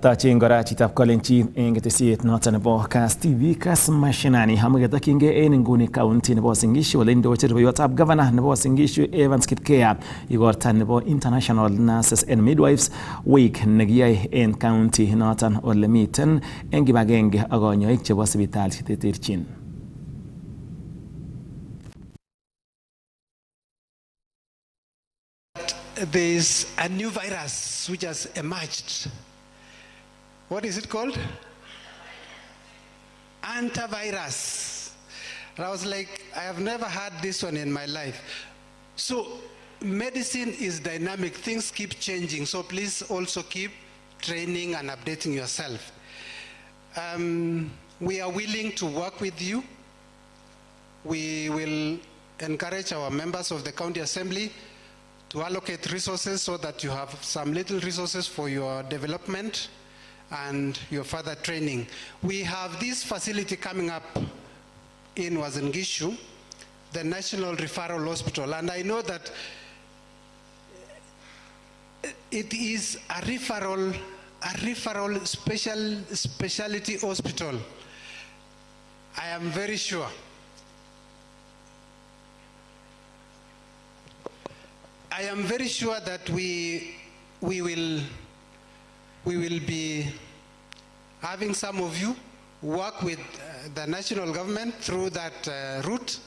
Atachin gora chitab kolenjin eng ketesiet noton nebo KASS TV KASS MASHINANI hamuketokingei en nguni county nebo Uasin Gishu ole indochin rubeiwotab governor nebo Uasin Gishu Evans Kipkea igorta nebo International Nurses and Midwives Week nekiyai en county noton ole miten eng kibagenge ak konyoik chebo sipitali cheterterchin. There is a new virus which has emerged. What is it called? Antivirus. And I was like, I have never had this one in my life. So medicine is dynamic, things keep changing. So please also keep training and updating yourself. We are willing to work with you. We will encourage our members of the county assembly to allocate resources so that you have some little resources for your development and your further training. We have this facility coming up in Uasin Gishu, the National Referral Hospital, and I know that it is a referral specialty hospital. I am very sure that we will be having some of you work with the national government through that route,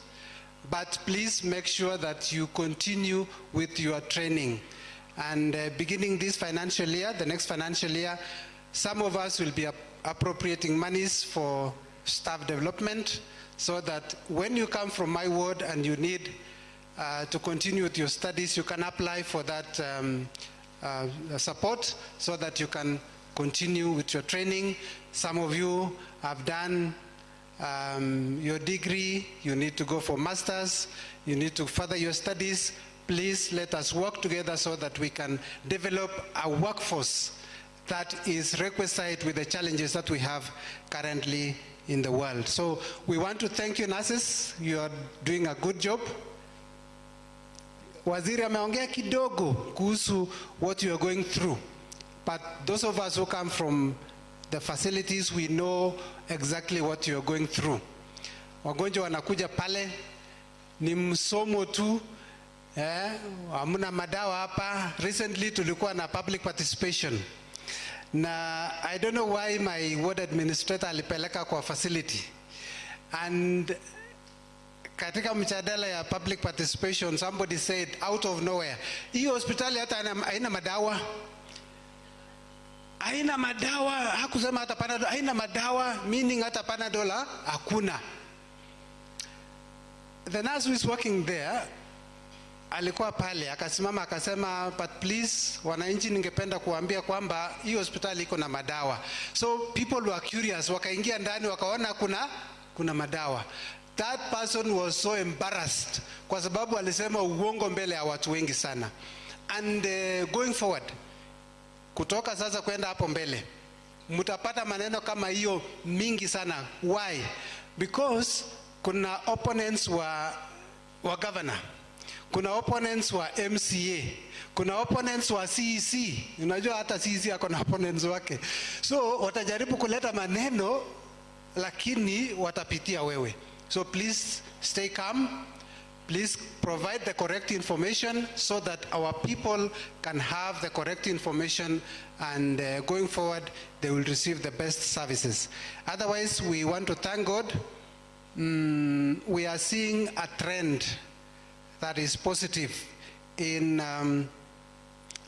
but please make sure that you continue with your training. And beginning this financial year, the next financial year, some of us will be appropriating monies for staff development so that when you come from my ward and you need to continue with your studies, you can apply for that support so that you can continue with your training. Some of you have done your degree, you need to go for masters, you need to further your studies. Please let us work together so that we can develop a workforce that is requisite with the challenges that we have currently in the world. So we want to thank you, nurses. You are doing a good job. Waziri ameongea kidogo kuhusu what you are going through, but those of us who come from the facilities, we know exactly what you are going through. Wagonjwa wanakuja pale ni msomo tu, hamuna madawa hapa. Recently tulikuwa na public participation na I don't know why my ward administrator alipeleka kwa facility, and katika mjadala ya public participation somebody said out of nowhere, hii hospitali hata haina madawa. Haina madawa, hakusema hata Panadol, haina madawa, meaning hata Panadol hakuna. The nurse who is working there alikuwa pale akasimama akasema, but please wananchi, ningependa kuambia kwamba hii hospitali iko na madawa. So people were curious, wakaingia ndani wakaona kuna madawa. That person was so embarrassed kwa sababu alisema uongo mbele ya watu wengi sana. And going forward, kutoka sasa kwenda hapo mbele, mutapata maneno kama hiyo mingi sana. Why? Because kuna opponents wa governor, kuna opponents wa MCA, kuna opponents wa CEC. Unajua hata CEC ako na opponents wake. So watajaribu kuleta maneno lakini watapitia wewe. So please stay calm. Please provide the correct information so that our people can have the correct information, and going forward they will receive the best services. Otherwise, we want to thank God. We are seeing a trend that is positive in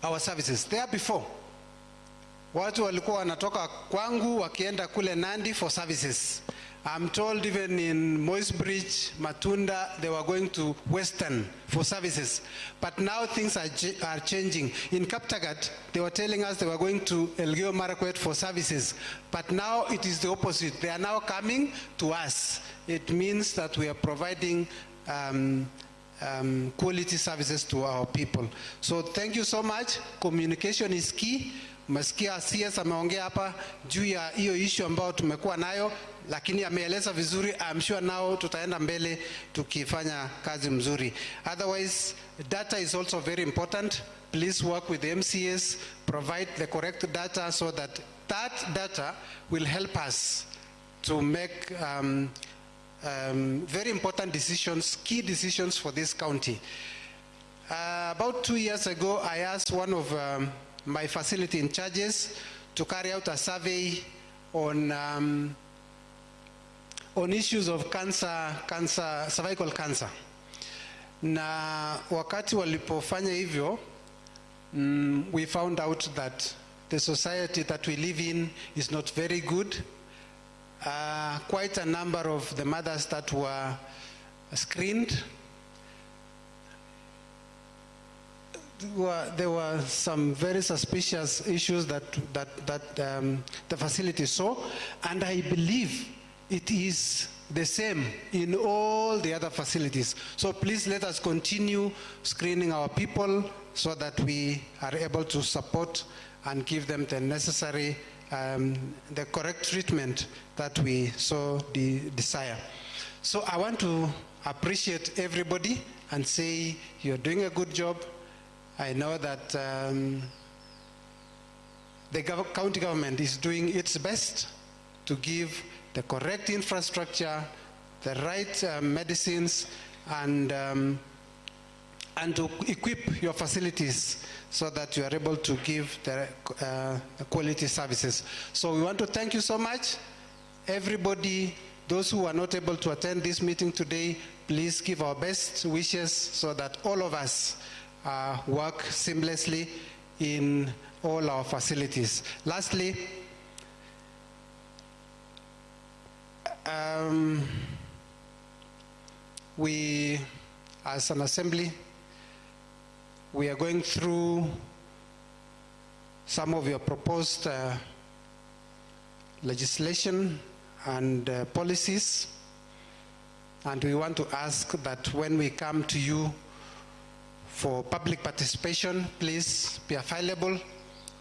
our services. There before, watu walikuwa wanatoka kwangu wakienda kule Nandi for services. I'm told even in Moi's Bridge, Matunda, they were going to Western for services. But now things are changing. In Kaptagat, they were telling us they were going to Elgeyo Marakwet for services. But now it is the opposite. They are now coming to us. It means that we are providing quality services to our people. So thank you so much. Communication is key. Masikia CS ameongea hapa juu ya hiyo issue ambayo tumekuwa nayo, lakini ameeleza vizuri. I'm sure now tutaenda mbele tukifanya kazi mzuri. Otherwise, data is also very important. Please work with the MCS, provide the correct data so that that data will help us to make very important decisions, key decisions for this county. About 2 years ago, I asked one of my facility in charges to carry out a survey on issues of cancer, cervical cancer. Na wakati walipofanya hivyo, we found out that the society that we live in is not very good. Quite a number of the mothers that were screened, there were some very suspicious issues that the facility saw, and I believe it is the same in all the other facilities. So please let us continue screening our people so that we are able to support and give them the necessary, the correct treatment that we so desire. So I want to appreciate everybody and say you're doing a good job. I know that the county government is doing its best to give the correct infrastructure, the right medicines, and to equip your facilities so that you are able to give the quality services. So we want to thank you so much. Everybody, those who are not able to attend this meeting today, please give our best wishes so that all of us work seamlessly in all our facilities. Lastly, we, as an assembly, we are going through some of your proposed legislation and policies, and we want to ask that when we come to you for public participation, please be available,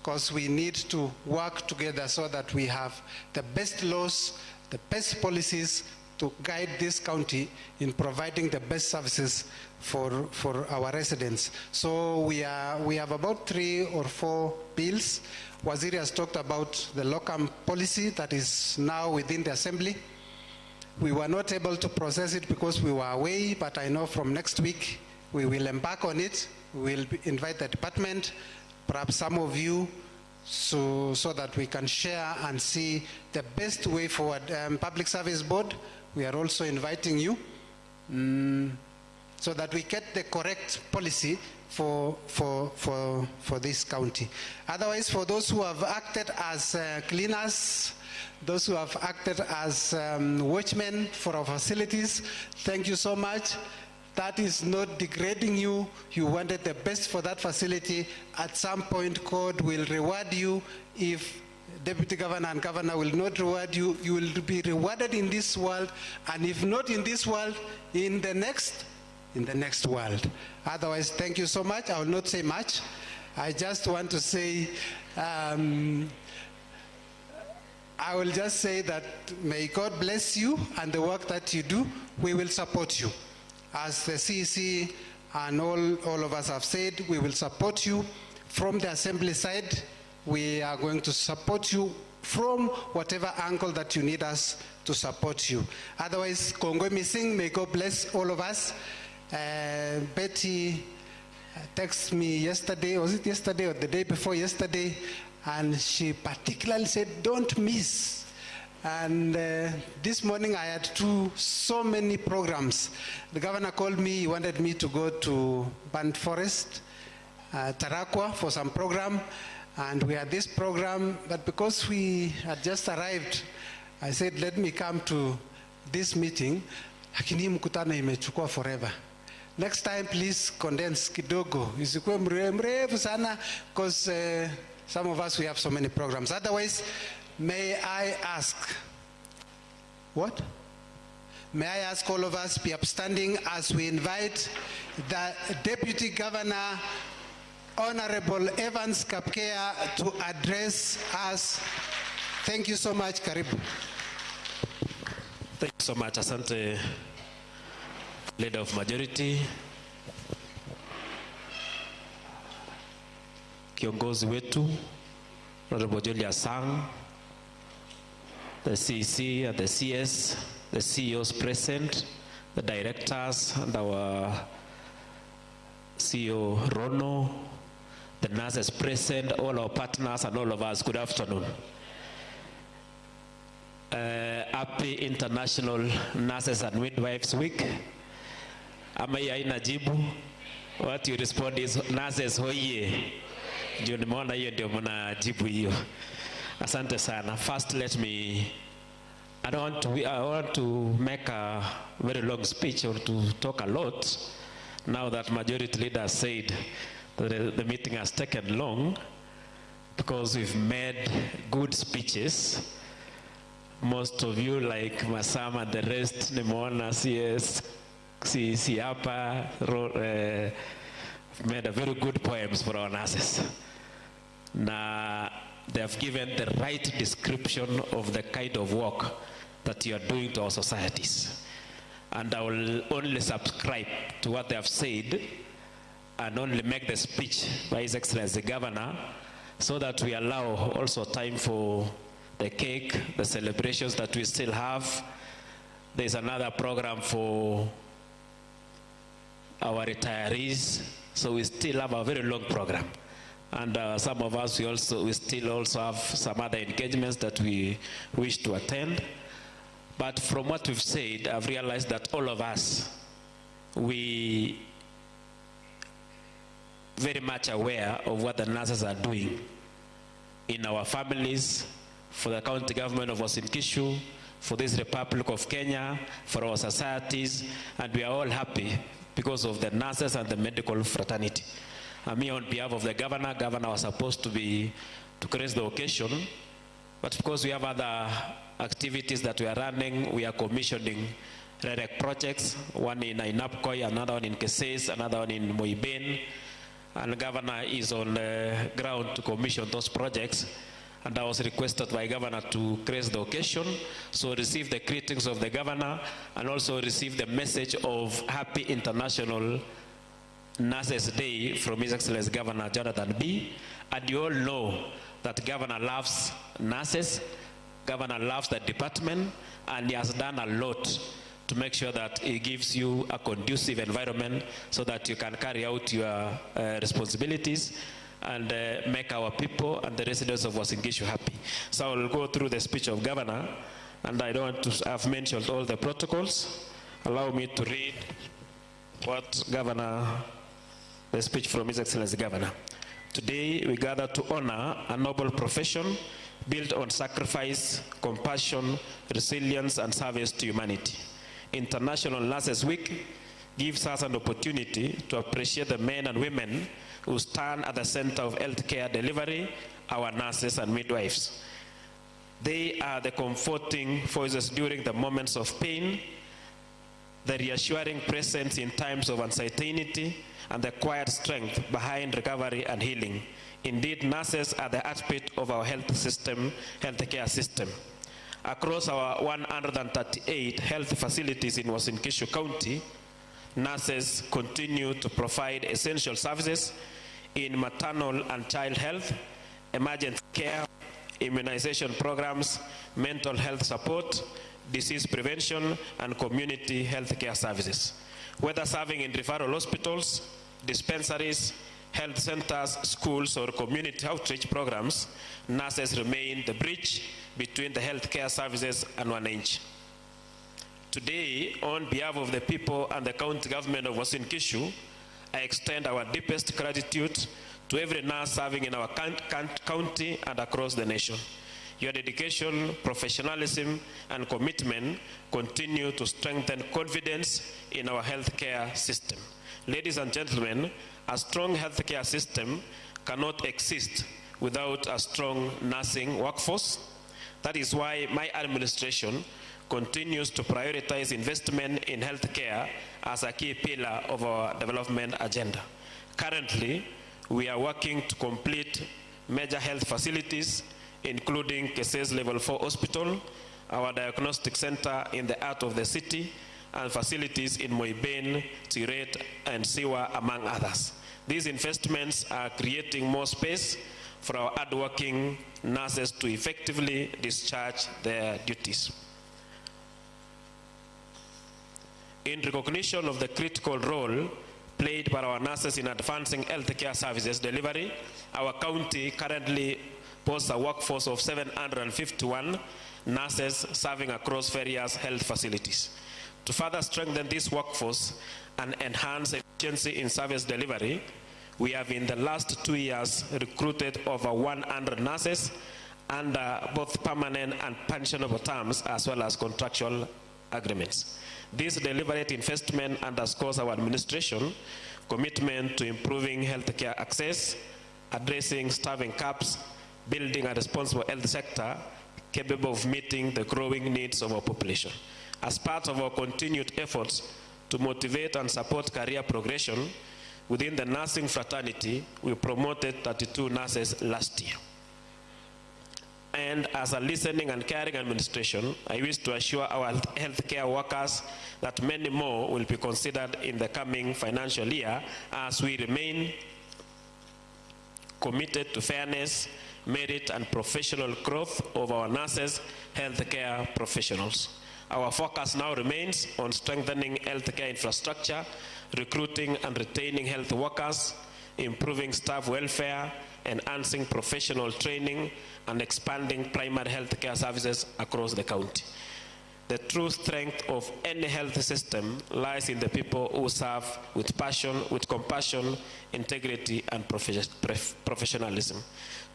because we need to work together so that we have the best laws, the best policies to guide this county in providing the best services for our residents. So we have about 3 or 4 bills. Waziri has talked about the locum policy that is now within the assembly. We were not able to process it because we were away, but I know from next week we will embark on it. We will invite the department, perhaps some of you, so that we can share and see the best way forward. Public Service Board, we are also inviting you so that we get the correct policy for this county. Otherwise, for those who have acted as cleaners, those who have acted as watchmen for our facilities, thank you so much. That is not degrading you. You wanted the best for that facility. At some point, God will reward you. If Deputy Governor and Governor will not reward you, you will be rewarded in this world, and if not in this world, in the next world. Otherwise, thank you so much. I will not say much. I just want to say, I will just say that may God bless you and the work that you do. We will support you. As the CEC and all of us have said, we will support you from the assembly side. We are going to support you from whatever angle that you need us to support you. Otherwise, Kongwe missing, may God bless all of us. Betty texted me yesterday, was it yesterday or the day before yesterday, and she particularly said, don't miss. And this morning I had so many programs. The governor called me, he wanted me to go to Band Forest, Tarakwa for some program, and we had this program, but because we had just arrived, I said, let me come to this meeting, lakini mkutano imechukua forever. Next time, please condense kidogo. Isikuwe mrefu sana, because some of us, we have so many programs. Otherwise, may I ask, what? May I ask all of us be upstanding as we invite the Deputy Governor, Honorable Evans Kapkea, to address us. Thank you so much. Karibu. Thank you so much. Asante, Leader of Majority, kiongozi wetu Honorable Julia Sang, the CC and the CS, the CEOs present, the directors, and our CEO Rono, the nurses present, all our partners, and all of us, good afternoon. Happy International Nurses and Midwives Week. Ama ya inajibu, what you respond is nurses hoye. Ndio nimeona hiyo ndio mnajibu hiyo. Asante sana. First let me, I want to make a very long speech or to talk a lot now that majority leaders said that the meeting has taken long because we've made good speeches. Most of you like Masama and the rest, nimeona CS, Siapa, made a very good poems for our nurses. Now, they have given the right description of the kind of work that you are doing to our societies. And I will only subscribe to what they have said and only make the speech by His Excellency the Governor so that we allow also time for the cake, the celebrations that we still have. There's another program for our retirees, so we still have a very long program. And some of us, we still also have some other engagements that we wish to attend. But from what we've said, I've realized that all of us, we very much aware of what the nurses are doing in our families, for the county government of Uasin Gishu, for this Republic of Kenya, for our societies, and we are all happy because of the nurses and the medical fraternity. Me, on behalf of the governor was supposed to grace the occasion, but because we have other activities that we are running, we are commissioning direct projects, one in Ainapkoi, another one in KASS, another one in Moiben, and the governor is on the ground to commission those projects. And I was requested by governor to grace the occasion, so receive the greetings of the governor and also receive the message of Happy International Nurses Day from His Excellency Governor Jonathan B. And you all know that governor loves nurses, governor loves the department, and he has done a lot to make sure that he gives you a conducive environment so that you can carry out your responsibilities and make our people and the residents of Uasin Gishu happy. So I will go through the speech of governor, and I don't want to have mentioned all the protocols. Allow me to read what the speech from His Excellency Governor. Today we gather to honor a noble profession built on sacrifice, compassion, resilience, and service to humanity. International Nurses Week gives us an opportunity to appreciate the men and women who stand at the center of healthcare delivery, our nurses and midwives. They are the comforting voices during the moments of pain, the reassuring presence in times of uncertainty, and the quiet strength behind recovery and healing. Indeed, nurses are the heartbeat of our healthcare system. Across our 138 health facilities in Uasin Gishu County, nurses continue to provide essential services in maternal and child health, emergency care, immunization programs, mental health support, disease prevention, and community health care services. Whether serving in referral hospitals, dispensaries, health centers, schools, or community outreach programs, nurses remain the bridge between the healthcare services and wananchi. Today, on behalf of the people and the county government of Uasin Gishu, I extend our deepest gratitude to every nurse serving in our county and across the nation. Your dedication, professionalism, and commitment continue to strengthen confidence in our healthcare system. Ladies and gentlemen, a strong healthcare system cannot exist without a strong nursing workforce. That is why my administration continues to prioritize investment in healthcare as a key pillar of our development agenda. Currently, we are working to complete major health facilities, including KASS Level 4 Hospital, our diagnostic center in the heart of the city, and facilities in Moiben, Tiret, and Siwa, among others. These investments are creating more space for our hardworking nurses to effectively discharge their duties. In recognition of the critical role played by our nurses in advancing healthcare services delivery, our county currently boasts a workforce of 751 nurses serving across various health facilities. To further strengthen this workforce and enhance efficiency in service delivery, we have in the last 2 years recruited over 100 nurses under both permanent and pensionable terms as well as contractual agreements. This deliberate investment underscores our administration commitment to improving healthcare access, addressing staffing gaps, building a responsible health sector capable of meeting the growing needs of our population. As part of our continued efforts to motivate and support career progression within the nursing fraternity, we promoted 32 nurses last year. And as a listening and caring administration, I wish to assure our healthcare workers that many more will be considered in the coming financial year as we remain committed to fairness, merit, and professional growth of our nurses, healthcare professionals. Our focus now remains on strengthening healthcare infrastructure, recruiting and retaining health workers, improving staff welfare, enhancing professional training, and expanding primary healthcare services across the county. The true strength of any health system lies in the people who serve with passion, with compassion, integrity, and professionalism.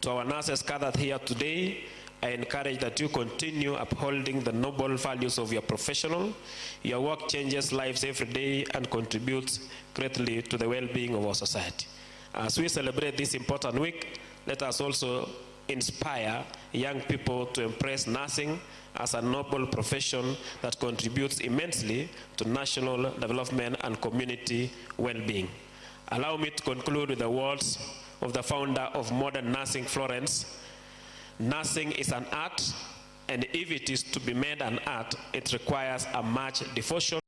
To our nurses gathered here today, I encourage that you continue upholding the noble values of your profession. Your work changes lives every day and contributes greatly to the well-being of our society. As we celebrate this important week, let us also inspire young people to embrace nursing as a noble profession that contributes immensely to national development and community well-being. Allow me to conclude with the words of the founder of modern nursing, Florence. Nursing is an art, and if it is to be made an art, it requires a much devotion